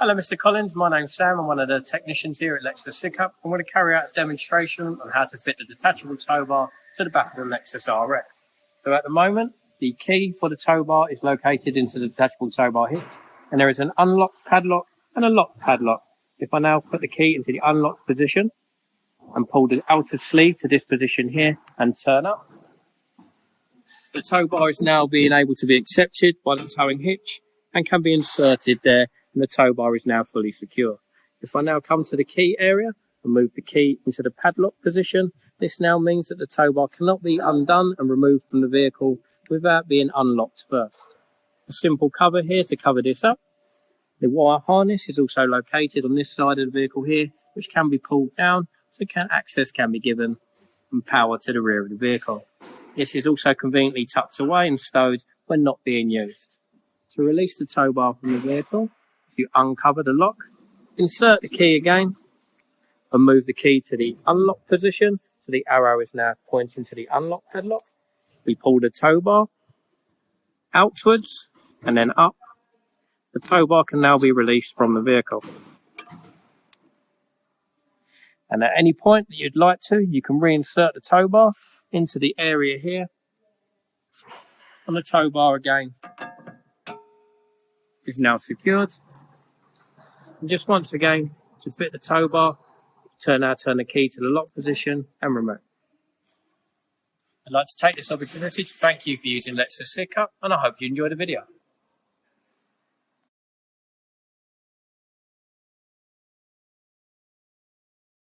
Hello Mr. Collins, my name's Sam. I'm one of the technicians here at Lexus Sidcup. I'm going to carry out a demonstration on how to fit the detachable tow bar to the back of the Lexus RX. So at the moment, the key for the tow bar is located into the detachable tow bar hitch, and there is an unlock padlock and a lock padlock. If I now put the key into the unlocked position and pull the outer sleeve to this position here and turn up, the tow bar is now being able to be accepted by the towing hitch and can be inserted there, and the tow bar is now fully secure. If I now come to the key area and move the key into the padlock position, this now means that the tow bar cannot be undone and removed from the vehicle without being unlocked first. A simple cover here to cover this up. The wire harness is also located on this side of the vehicle here, which can be pulled down so access can be given and power to the rear of the vehicle. This is also conveniently tucked away and stowed when not being used. To release the tow bar from the vehicle, if you uncover the lock, insert the key again and move the key to the unlock position. So the arrow is now pointing to the unlock padlock. We pull the tow bar outwards and then up. The tow bar can now be released from the vehicle. And at any point that you'd like to, you can reinsert the tow bar into the area here. And the tow bar again is now secured. And just once again, to fit the tow bar, turn the key to the lock position and remove. I'd like to take this opportunity to thank you for using Lexus Sidcup, and I hope you enjoyed the video.